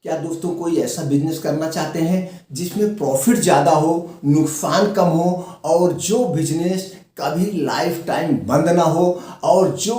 क्या दोस्तों कोई ऐसा बिजनेस करना चाहते हैं जिसमें प्रॉफिट ज़्यादा हो, नुकसान कम हो और जो बिजनेस कभी लाइफ टाइम बंद ना हो और जो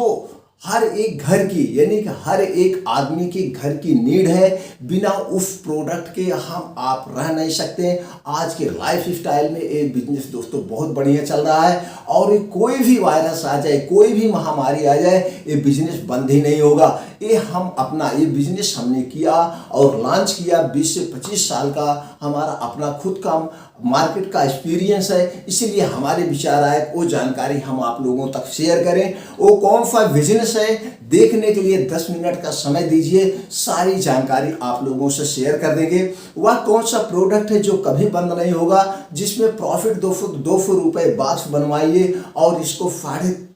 हर एक घर की यानी कि हर एक आदमी के घर की नीड है, बिना उस प्रोडक्ट के हम आप रह नहीं सकते। आज के लाइफ स्टाइल में ये बिजनेस दोस्तों बहुत बढ़िया चल रहा है और ये कोई भी वायरस आ जाए, कोई भी महामारी आ जाए, ये बिजनेस बंद ही नहीं होगा। ये बिजनेस हमने किया और लॉन्च किया। 20 से 25 साल का हमारा अपना खुद का मार्केट का एक्सपीरियंस है, इसीलिए हमारे विचार आए वो जानकारी हम आप लोगों तक शेयर करें। वो कौन सा बिजनेस है देखने के लिए 10 मिनट का समय दीजिए, सारी जानकारी आप लोगों से शेयर कर देंगे। वह कौन सा प्रोडक्ट है जो कभी बंद नहीं होगा, जिसमें प्रॉफिट 200 रुपये बॉक्स बनवाइए और इसको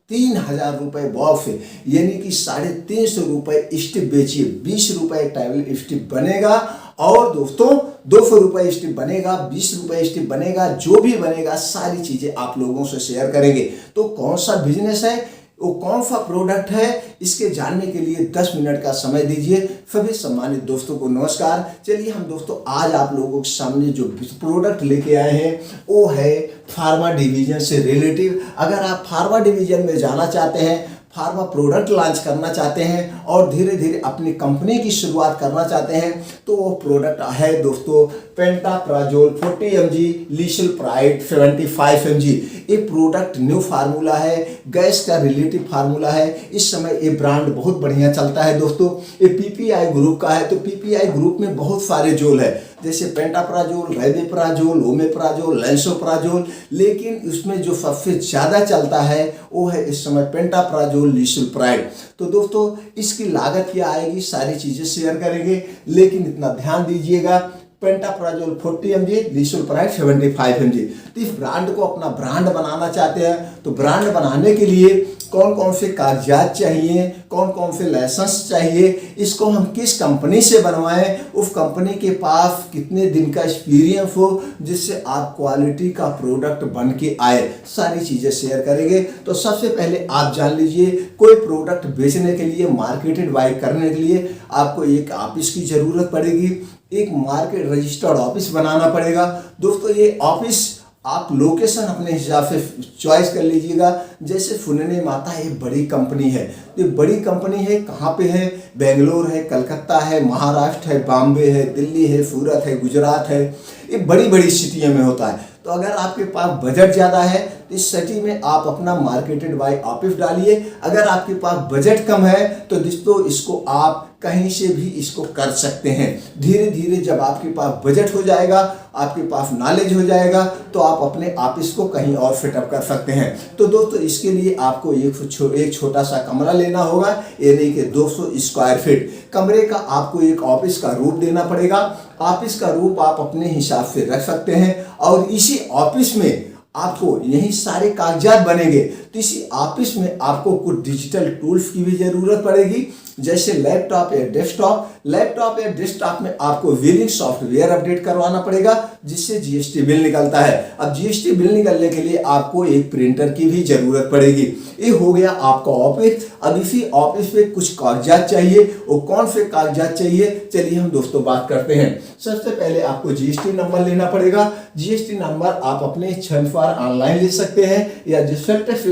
3,500 रुपये बॉक्स यानी कि 350 रुपये स्टिप बेचिए। 20 रुपये टेबल स्टिप बनेगा और दोस्तों 200 रुपये स्टिप बनेगा, 20 रुपये स्टिप बनेगा, जो भी बनेगा सारी चीज़ें आप लोगों से शेयर करेंगे। तो कौन सा बिजनेस है, वो कौन सा प्रोडक्ट है, इसके जानने के लिए 10 मिनट का समय दीजिए। सभी सम्मानित दोस्तों को नमस्कार। चलिए हम दोस्तों आज आप लोगों के सामने जो प्रोडक्ट लेके आए हैं वो है फार्मा डिवीजन से रिलेटिव। अगर आप फार्मा डिवीजन में जाना चाहते हैं, फार्मा प्रोडक्ट लॉन्च करना चाहते हैं और धीरे धीरे अपनी कंपनी की शुरुआत करना चाहते हैं, तो वो प्रोडक्ट है दोस्तों पेंटाप्राजोल 40 mg, लिशिलप्राइड 75 mg। ये प्रोडक्ट न्यू फार्मूला है, गैस का रिलेटिव फार्मूला है। इस समय ये ब्रांड बहुत बढ़िया चलता है दोस्तों। ये पीपीआई ग्रुप का है, तो पीपीआई ग्रुप में बहुत सारे जोल है, जैसे पेंटाप्राजोल, रेबेप्राजोल, ओमेप्राजोल, लैंसोप्राजोल, लेकिन उसमें जो सबसे ज़्यादा चलता है वो है इस समय पेंटाप्राजोल लिशिलप्राइड। तो दोस्तों इसकी लागत क्या आएगी, सारी चीज़ें शेयर करेंगे, लेकिन इतना ध्यान दीजिएगा पेंटाप्राजोल 40 mg, लिशिलप्राइड 75 mg। तो इस ब्रांड को अपना ब्रांड बनाना चाहते हैं, तो ब्रांड बनाने के लिए कौन कौन से कागजात चाहिए, कौन कौन से लाइसेंस चाहिए, इसको हम किस कंपनी से बनवाएं, उस कंपनी के पास कितने दिन का एक्सपीरियंस हो जिससे आप क्वालिटी का प्रोडक्ट बन के आए, सारी चीज़ें शेयर करेंगे। तो सबसे पहले आप जान लीजिए, कोई प्रोडक्ट बेचने के लिए, मार्केटेड बाई करने के लिए आपको एक ऑफिस की ज़रूरत पड़ेगी, एक मार्केट रजिस्टर्ड ऑफिस बनाना पड़ेगा। दोस्तों ये ऑफिस आप लोकेशन अपने हिसाब से चॉइस कर लीजिएगा। जैसे फुनने माता एक बड़ी कंपनी है, ये बड़ी कंपनी है, कहाँ पे है, बेंगलोर है, कलकत्ता है, महाराष्ट्र है, बॉम्बे है, दिल्ली है, सूरत है, गुजरात है, ये बड़ी बड़ी सिटियों में होता है। तो अगर आपके पास बजट ज़्यादा है तो इस सिटी में आप अपना मार्केटेड बाय ऑफिस डालिए। अगर आपके पास बजट कम है तो दोस्तों इसको आप कहीं से भी इसको कर सकते हैं। धीरे धीरे जब आपके पास बजट हो जाएगा, आपके पास नॉलेज हो जाएगा, तो आप अपने ऑफिस को कहीं और सेटअप कर सकते हैं। तो दोस्तों इसके लिए आपको एक छोटा सा कमरा लेना होगा, यानी कि 200 स्क्वायर फीट कमरे का आपको एक ऑफिस का रूप देना पड़ेगा। ऑफिस का रूप आप अपने हिसाब से रख सकते हैं और इसी ऑफिस में आपको यही सारे कागजात बनेंगे। तो इसी ऑफिस में आपको कुछ डिजिटल टूल्स की भी जरूरत पड़ेगी, जैसे लैपटॉप या डेस्कटॉप। लैपटॉप या डेस्कटॉप में आपको बिलिंग सॉफ्टवेयर अपडेट करवाना पड़ेगा, जिससे जीएसटी बिल निकलता है। अब जीएसटी बिल निकलने के लिए आपको एक प्रिंटर की भी जरूरत पड़ेगी। ये हो गया आपका ऑफिस। अब इसी ऑफिस में कुछ कागजात चाहिए, वो कौन से कागजात चाहिए, चलिए हम दोस्तों बात करते हैं। सबसे पहले आपको जीएसटी नंबर लेना पड़ेगा। जीएसटी नंबर आप अपने छनफार ऑनलाइन ले सकते हैं या जिस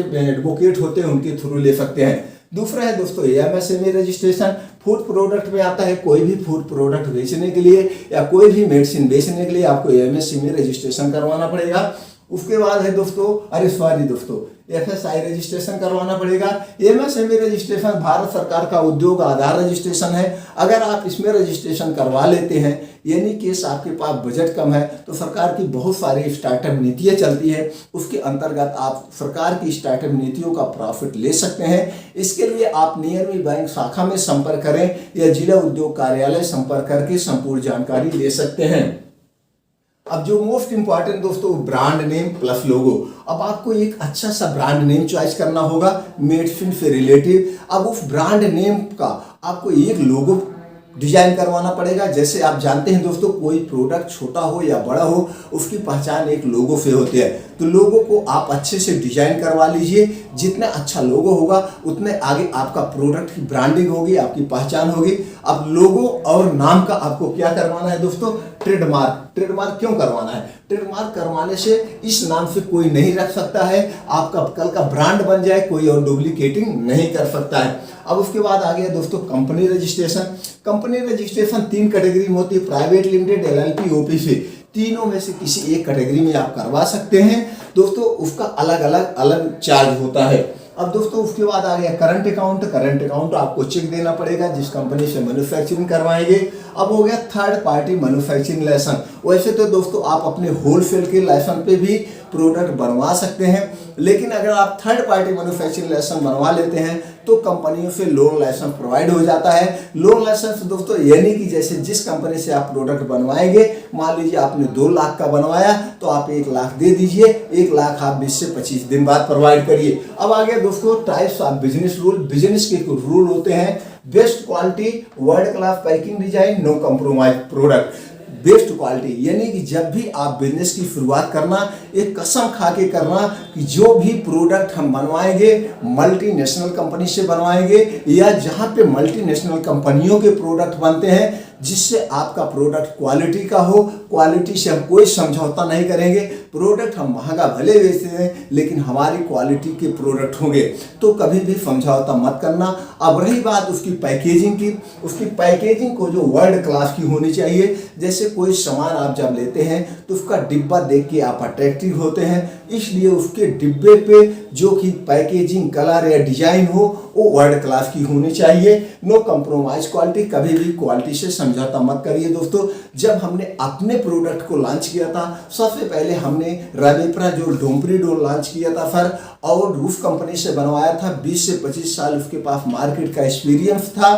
एडवोकेट होते हैं उनके थ्रू ले सकते हैं। दूसरा है दोस्तों एमएसएमई रजिस्ट्रेशन। फूड प्रोडक्ट में आता है, कोई भी फूड प्रोडक्ट बेचने के लिए या कोई भी मेडिसिन बेचने के लिए आपको एमएसएमई रजिस्ट्रेशन करवाना पड़ेगा। उसके बाद है दोस्तों एफएसआई रजिस्ट्रेशन करवाना पड़ेगा। एमएसएमई रजिस्ट्रेशन भारत सरकार का उद्योग आधार रजिस्ट्रेशन है। अगर आप इसमें रजिस्ट्रेशन करवा लेते हैं, यानी केस आपके पास बजट कम है, तो सरकार की बहुत सारी स्टार्टअप नीतियाँ चलती है, उसके अंतर्गत आप सरकार की स्टार्टअप नीतियों का प्रॉफिट ले सकते हैं। इसके लिए आप नियमित बैंक शाखा में संपर्क करें या जिला उद्योग कार्यालय संपर्क करके संपूर्ण जानकारी ले सकते हैं। अब जो मोस्ट इंपॉर्टेंट दोस्तों ब्रांड नेम प्लस लोगो। अब आपको एक अच्छा सा ब्रांड नेम चॉइस करना होगा मेडिसिन से रिलेटिव। अब उस ब्रांड नेम का आपको एक लोगो डिजाइन करवाना पड़ेगा। जैसे आप जानते हैं दोस्तों, कोई प्रोडक्ट छोटा हो या बड़ा हो, उसकी पहचान एक लोगो से होती है। तो लोगो को आप अच्छे से डिजाइन करवा लीजिए। जितना अच्छा लोगो होगा उतने आगे आपका प्रोडक्ट की ब्रांडिंग होगी, आपकी पहचान होगी। अब लोगो और नाम का आपको क्या करवाना है दोस्तों, ट्रेडमार्क। ट्रेडमार्क क्यों करवाना है, ट्रेडमार्क करवाने से इस नाम से कोई नहीं रख सकता है, आपका कल का ब्रांड बन जाए, कोई और डुप्लीकेटिंग नहीं कर सकता है। अब उसके बाद आ गया दोस्तों company registration. Company registration 3 category में होती है, प्राइवेट लिमिटेड, LLP, OPC। तीनों में से किसी एक कैटेगरी में आप करवा सकते हैं दोस्तों, उसका अलग चार्ज होता है। अब दोस्तों उसके बाद आ गया करंट अकाउंट। करंट अकाउंट आपको चेक देना पड़ेगा जिस कंपनी से मैन्युफैक्चरिंग करवाएंगे। अब हो गया थर्ड पार्टी मैन्युफैक्चरिंग लाइसेंस। वैसे तो दोस्तों आप अपने होलसेल के लाइसेंस पे भी प्रोडक्ट बनवा सकते हैं, लेकिन अगर आप थर्ड पार्टी मैन्युफैक्चरिंग लाइसेंस बनवा लेते हैं तो कंपनियों से लोन लाइसेंस प्रोवाइड हो जाता है। लोन लाइसेंस दोस्तों यानी कि जैसे जिस कंपनी से आप प्रोडक्ट बनवाएंगे, मान लीजिए आपने 2 लाख का बनवाया तो आप 1 लाख दे दीजिए, 1 लाख आप 20 से 25 दिन बाद प्रोवाइड करिए। अब आ गया दोस्तों types of business rule. Business के कुछ रूल होते हैं, best quality, world class packing design, no compromise product. Best quality यानी कि जब भी आप बिजनेस की शुरुआत करना, एक कसम खा के करना कि जो भी प्रोडक्ट हम बनवाएंगे मल्टीनेशनल कंपनी से बनवाएंगे, या जहां पे मल्टीनेशनल कंपनियों के प्रोडक्ट बनते हैं जिससे आपका प्रोडक्ट क्वालिटी का हो। क्वालिटी से हम कोई समझौता नहीं करेंगे। प्रोडक्ट हम महंगा भले बेचते हैं लेकिन हमारी क्वालिटी के प्रोडक्ट होंगे, तो कभी भी समझौता मत करना। अब रही बात उसकी पैकेजिंग की, उसकी पैकेजिंग को जो वर्ल्ड क्लास की होनी चाहिए। जैसे कोई सामान आप जब लेते हैं तो उसका डिब्बा देख के आप अट्रैक्टिव होते हैं, इसलिए उसके डिब्बे पे जो कि पैकेजिंग कलर या डिजाइन हो वो वर्ल्ड क्लास की होनी चाहिए। नो कॉम्प्रोमाइज क्वालिटी, कभी भी क्वालिटी से समझौता मत करिए दोस्तों। जब हमने अपने प्रोडक्ट को लॉन्च किया था, सबसे पहले हमने रवेप्रा जो डोम्परी डोल लॉन्च किया था सर, और रूफ कंपनी से बनवाया था। 20 से 25 साल उसके पास मार्केट का एक्सपीरियंस था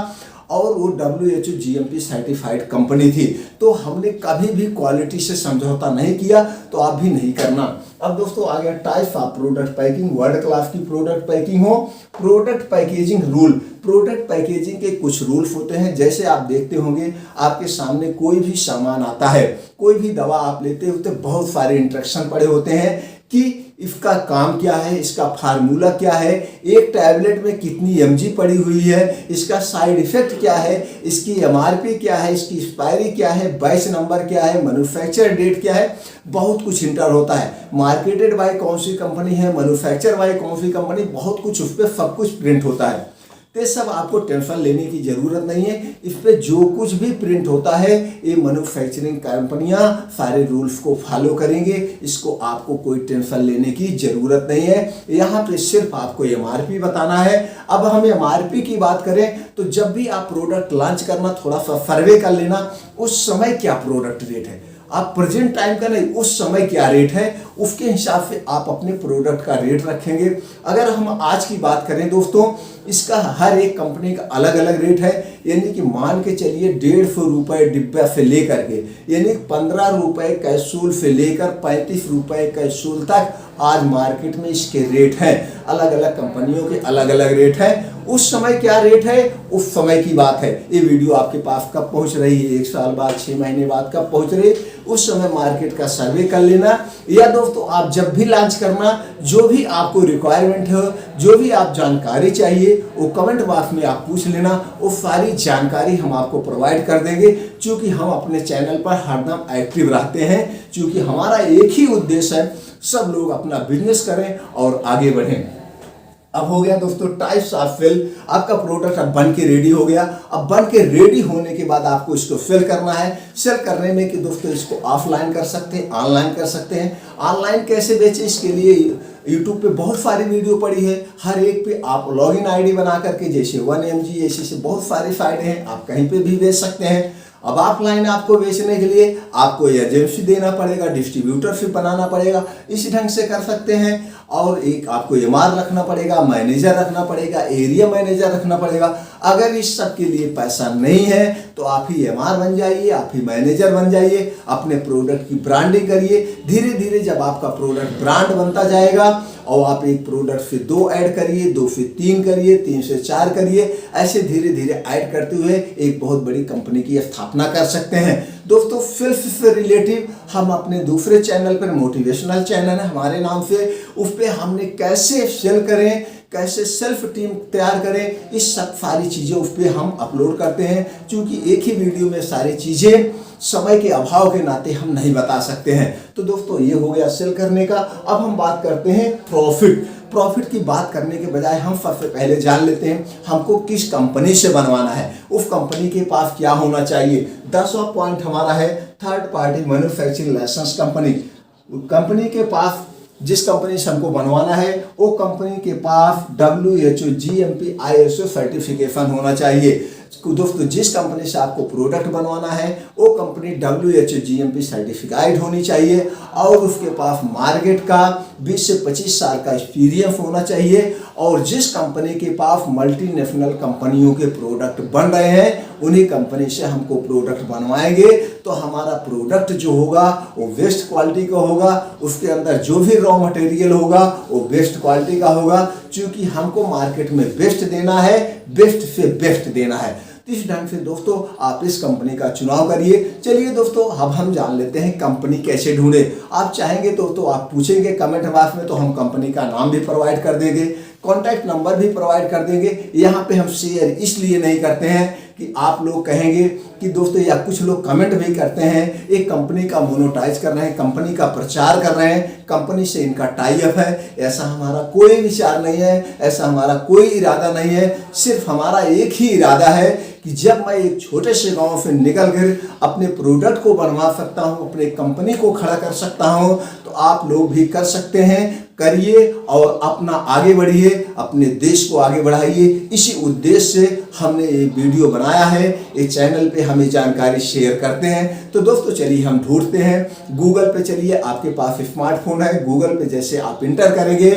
और वो WHO GMP सर्टिफाइड कंपनी थी। तो हमने कभी भी क्वालिटी से समझौता नहीं किया, तो आप भी नहीं करना। अब दोस्तों आ गया types of product packing. World class की प्रोडक्ट पैकिंग हो। Product packaging rule, product packaging के कुछ रूल्स होते हैं। जैसे आप देखते होंगे आपके सामने कोई भी सामान आता है, कोई भी दवा आप लेते हो तो बहुत सारे इंस्ट्रक्शन पड़े होते हैं कि इसका काम क्या है, इसका फार्मूला क्या है, एक टैबलेट में कितनी mg पड़ी हुई है, इसका साइड इफेक्ट क्या है, इसकी MRP क्या है, इसकी एक्सपायरी क्या है, बैच नंबर क्या है, मैन्युफैक्चर डेट क्या है, बहुत कुछ इंटर होता है। मार्केटेड बाय कौन सी कंपनी है, मैन्युफैक्चर बाय कौन सी कंपनी, बहुत कुछ उस पर सब कुछ प्रिंट होता है। तो सब आपको टेंशन लेने की जरूरत नहीं है। इस पे जो कुछ भी प्रिंट होता है ये मैन्युफैक्चरिंग कंपनियां सारे रूल्स को फॉलो करेंगे, इसको आपको कोई टेंशन लेने की जरूरत नहीं है। यहाँ पे सिर्फ आपको MRP बताना है। अब हम MRP की बात करें तो जब भी आप प्रोडक्ट लॉन्च करना, थोड़ा सा सर्वे कर लेना उस समय क्या प्रोडक्ट रेट है, आप प्रेजेंट टाइम का नहीं, उस समय क्या रेट है, उसके हिसाब से आप अपने प्रोडक्ट का रेट रखेंगे। अगर हम आज की बात करें दोस्तों, इसका हर एक कंपनी का अलग अलग रेट है। यानी कि मान के चलिए 150 रुपये डिब्बा से लेकर के, यानी 15 रुपये कैप्सूल से लेकर 35 रुपये कैप्सूल तक आज मार्केट में इसके रेट हैं। अलग अलग कंपनियों के अलग अलग रेट हैं। उस समय क्या रेट है उस समय की बात है। ये वीडियो आपके पास कब पहुंच रही है, 1 साल बाद, 6 महीने बाद कब पहुंच रही है, उस समय मार्केट का सर्वे कर लेना। या दोस्तों आप जब भी लॉन्च करना, जो भी आपको रिक्वायरमेंट हो, जो भी आप जानकारी चाहिए वो कमेंट बॉक्स में आप पूछ लेना, वो सारी जानकारी हम आपको प्रोवाइड कर देंगे। क्योंकि हम अपने चैनल पर हरदम एक्टिव रहते हैं, क्योंकि हमारा एक ही उद्देश्य है सब लोग अपना बिजनेस करें और आगे बढ़ें। अब हो गया दोस्तों टाइप्स ऑफ फिल। आपका प्रोडक्ट अब बन के रेडी हो गया। अब बन के रेडी होने के बाद आपको इसको फिल करना है। सेल करने में कि दोस्तों इसको ऑफलाइन कर सकते हैं, ऑनलाइन कर सकते हैं। ऑनलाइन कैसे बेचें, इसके लिए यूट्यूब पे बहुत सारी वीडियो पड़ी है। हर एक पे आप लॉगिन आईडी बना करके, जैसे 1mg ऐसे बहुत सारे फायदे हैं, आप कहीं पे भी बेच सकते हैं। अब ऑफलाइन आपको बेचने के लिए आपको एजेंसी देना पड़ेगा, डिस्ट्रीब्यूटरशिप बनाना पड़ेगा, इसी ढंग से कर सकते हैं। और एक आपको MR रखना पड़ेगा, मैनेजर रखना पड़ेगा, एरिया मैनेजर रखना पड़ेगा। अगर इस सब के लिए पैसा नहीं है तो आप ही MR बन जाइए, आप ही मैनेजर बन जाइए, अपने प्रोडक्ट की ब्रांडिंग करिए। धीरे धीरे जब आपका प्रोडक्ट ब्रांड बनता जाएगा और आप एक प्रोडक्ट से 2 ऐड करिए, 2 से 3 करिए, 3 से 4 करिए, ऐसे धीरे धीरे ऐड करते हुए एक बहुत बड़ी कंपनी की स्थापना कर सकते हैं। दोस्तों सेल्फ से रिलेटिव हम अपने दूसरे चैनल पर, मोटिवेशनल चैनल है हमारे नाम से, उस पर हमने कैसे सेल करें, कैसे सेल्फ टीम तैयार करें, इस सब सारी चीज़ें उस पर हम अपलोड करते हैं। क्योंकि एक ही वीडियो में सारी चीज़ें समय के अभाव के नाते हम नहीं बता सकते हैं। तो दोस्तों ये हो गया सेल करने का। अब हम बात करते हैं प्रॉफिट की बात करने के बजाय हम सबसे पहले जान लेते हैं हमको किस कंपनी से बनवाना है, उस कंपनी के पास क्या होना चाहिए। 10वां पॉइंट हमारा है third party manufacturing licence company के पास जिस कंपनी से हमको बनवाना है वो कंपनी के पास WHO GMP ISO सर्टिफिकेशन होना चाहिए। दोस्तों जिस कंपनी से आपको प्रोडक्ट बनवाना है वो कंपनी WHO GMP सर्टिफाइड होनी चाहिए और उसके पास मार्केट का 20 से 25 साल का एक्सपीरियंस होना चाहिए। और जिस कंपनी के पास मल्टीनेशनल कंपनियों के प्रोडक्ट बन रहे हैं उन्हीं कंपनी से हमको प्रोडक्ट बनवाएंगे तो हमारा प्रोडक्ट जो होगा वो बेस्ट क्वालिटी का होगा, उसके अंदर जो भी रॉ मटेरियल होगा वो बेस्ट क्वालिटी का होगा। क्योंकि हमको मार्केट में बेस्ट देना है, बेस्ट से बेस्ट देना है। तो इस ढंग से दोस्तों आप इस कंपनी का चुनाव करिए। चलिए दोस्तों अब हम जान लेते हैं कंपनी कैसे ढूंढे। आप चाहेंगे तो आप पूछेंगे कमेंट बॉक्स में, तो हम कंपनी का नाम भी प्रोवाइड कर देंगे, कॉन्टैक्ट नंबर भी प्रोवाइड कर देंगे। यहाँ पे हम शेयर इसलिए नहीं करते हैं कि आप लोग कहेंगे कि दोस्तों, या कुछ लोग कमेंट भी करते हैं एक कंपनी का मोनेटाइज कर रहे हैं, कंपनी का प्रचार कर रहे हैं, कंपनी से इनका टाई अप है। ऐसा हमारा कोई विचार नहीं है, ऐसा हमारा कोई इरादा नहीं है। सिर्फ हमारा एक ही इरादा है कि जब मैं एक छोटे से गांव से निकल कर अपने प्रोडक्ट को बनवा सकता हूं, अपने कंपनी को खड़ा कर सकता हूं, तो आप लोग भी कर सकते हैं। करिए और अपना आगे बढ़िए, अपने देश को आगे बढ़ाइए। इसी उद्देश्य से हमने ये वीडियो बनाया है। इस चैनल पे हम ये जानकारी शेयर करते हैं। तो दोस्तों चलिए हम ढूंढते हैं। गूगल पे चलिए, आपके पास स्मार्टफोन है, गूगल पे जैसे आप इंटर करेंगे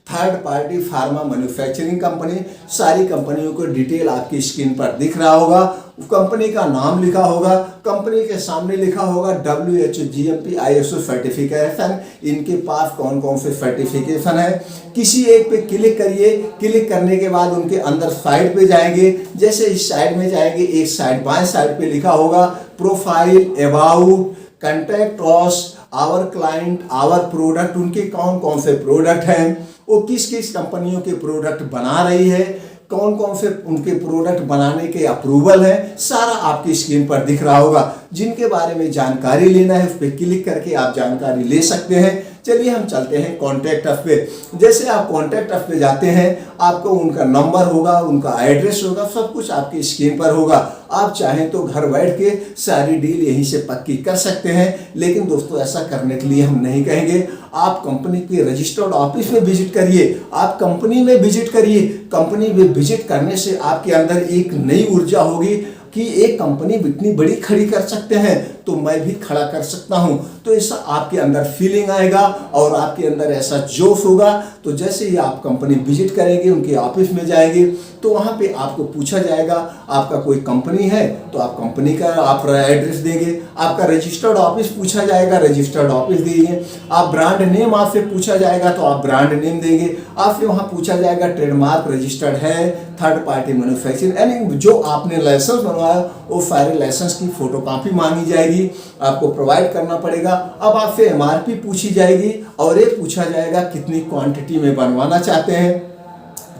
third party pharma manufacturing company, सारी कंपनियों को डिटेल आपकी स्क्रीन पर दिख रहा होगा। कंपनी का नाम लिखा होगा, कंपनी के सामने लिखा होगा WHO GMP ISO सर्टिफिकेशन। इनके पास कौन कौन से सर्टिफिकेशन है, किसी एक पे क्लिक करिए। क्लिक करने के बाद उनके अंदर साइड पे जाएंगे। जैसे इस साइड में जाएंगे, एक साइड बाएं साइड पे लिखा होगा profile, about, contact us, our client, our product. उनके कौन कौन से प्रोडक्ट हैं, वो किस किस कंपनियों के प्रोडक्ट बना रही है, कौन कौन से उनके प्रोडक्ट बनाने के अप्रूवल है, सारा आपकी स्क्रीन पर दिख रहा होगा। जिनके बारे में जानकारी लेना है उस पर क्लिक करके आप जानकारी ले सकते हैं। चलिए हम चलते हैं कॉन्टैक्ट अस पे। जैसे आप कॉन्टैक्ट अस पे जाते हैं, आपको उनका नंबर होगा, उनका एड्रेस होगा, सब कुछ आपकी स्क्रीन पर होगा। आप चाहें तो घर बैठ के सारी डील यहीं से पक्की कर सकते हैं। लेकिन दोस्तों ऐसा करने के लिए हम नहीं कहेंगे। आप कंपनी के रजिस्टर्ड ऑफिस में विजिट करिए, आप कंपनी में विजिट करिए। कंपनी में विजिट करने से आपके अंदर एक नई ऊर्जा होगी कि एक कंपनी इतनी बड़ी खड़ी कर सकते हैं तो मैं भी खड़ा कर सकता हूं। तो ऐसा आपके अंदर फीलिंग आएगा और आपके अंदर ऐसा जोश होगा। तो जैसे ही आप कंपनी विजिट करेंगे, उनके ऑफिस में जाएंगे, तो वहां पे आपको पूछा जाएगा आपका कोई कंपनी है तो आप कंपनी का आप एड्रेस देंगे। आपका रजिस्टर्ड ऑफिस पूछा जाएगा, रजिस्टर्ड ऑफिस देंगे। आप ब्रांड नेम आपसे पूछा जाएगा तो आप ब्रांड नेम देंगे। आपसे वहां पूछा जाएगा ट्रेडमार्क रजिस्टर्ड है, थर्ड पार्टी मैन्युफैक्चरिंग, यानी जो आपने लाइसेंस बनवाया वो सारे लाइसेंस की फोटोकॉपी मांगी जाएगी, आपको प्रोवाइड करना पड़ेगा। अब आपसे MRP पूछी जाएगी और ये पूछा जाएगा कितनी क्वांटिटी में बनवाना चाहते हैं।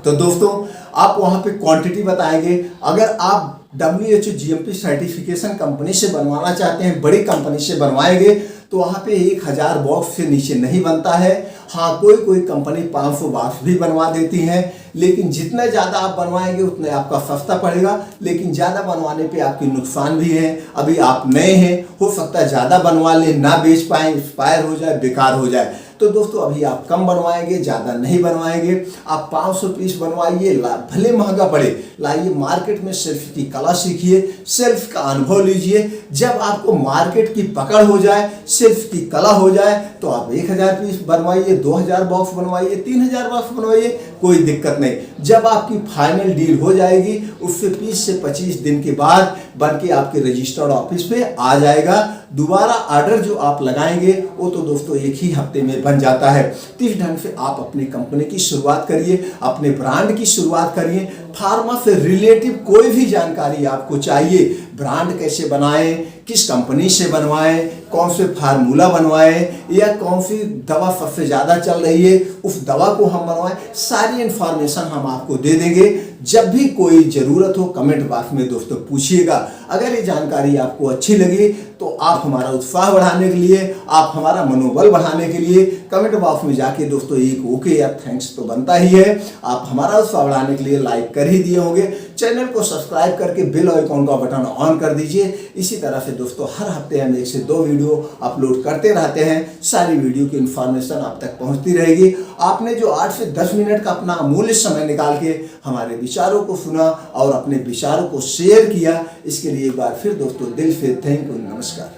तो दोस्तों आप वहां पे क्वांटिटी बताएंगे। अगर आप WHO GMP सर्टिफिकेशन कंपनी से बनवाना चाहते हैं, बड़ी कंपनी से बनवाएंगे, तो वहाँ पे 1000 बॉक्स से नीचे नहीं बनता है। हाँ, कोई कोई कंपनी 500 बॉक्स भी बनवा देती है, लेकिन जितना ज़्यादा आप बनवाएंगे उतना आपका सस्ता पड़ेगा। लेकिन ज़्यादा बनवाने पे आपकी नुकसान भी है। अभी आप नए हैं, हो सकता है ज़्यादा बनवा लें, ना बेच पाएँ, एक्सपायर हो जाए, बेकार हो जाए। तो दोस्तों अभी आप कम बनवाएंगे, ज़्यादा नहीं बनवाएंगे। आप 500 पीस बनवाइए, भले महंगा पड़े, लाइए मार्केट में सेल्फ की कला सीखिए, सेल्फ का अनुभव लीजिए। जब आपको मार्केट की पकड़ हो जाए, सेल्फ की कला हो जाए, तो आप 1000 पीस बनवाइए, 2000 बॉक्स बनवाइए, 3000 बॉक्स बनवाइए, कोई दिक्कत नहीं। जब आपकी फाइनल डील हो जाएगी, उससे 20 से 25 दिन के बाद बन के आपके रजिस्टर्ड ऑफिस पे आ जाएगा। दोबारा ऑर्डर जो आप लगाएंगे वो तो दोस्तों एक ही हफ्ते में बन जाता है। तो इस ढंग से आप अपनी कंपनी की शुरुआत करिए, अपने ब्रांड की शुरुआत करिए। फार्मा से रिलेटिव कोई भी जानकारी आपको चाहिए, ब्रांड कैसे बनाएं, किस कंपनी से बनवाएं, कौन से फार्मूला बनवाएं या कौन सी दवा सबसे ज़्यादा चल रही है उस दवा को हम बनवाएं, सारी इन्फॉर्मेशन हम आपको दे देंगे। जब भी कोई ज़रूरत हो कमेंट बॉक्स में दोस्तों पूछिएगा। अगर ये जानकारी आपको अच्छी लगी तो आप हमारा उत्साह बढ़ाने के लिए, आप हमारा मनोबल बढ़ाने के लिए कमेंट बॉक्स में जाके दोस्तों एक ओके या थैंक्स तो बनता ही है। आप हमारा उत्साह बढ़ाने के लिए लाइक कर ही दिए होंगे। चैनल को सब्सक्राइब करके बेल आइकॉन का बटन ऑन कर दीजिए। इसी तरह से दोस्तों हर हफ्ते हम 1 से 2 वीडियो अपलोड करते रहते हैं। सारी वीडियो की इन्फॉर्मेशन आप तक पहुंचती रहेगी। आपने जो 8 से 10 मिनट का अपना अमूल्य समय निकाल के हमारे विचारों को सुना और अपने विचारों को शेयर किया, इसके लिए एक बार फिर दोस्तों दिल से थैंक यू, नमस्कार।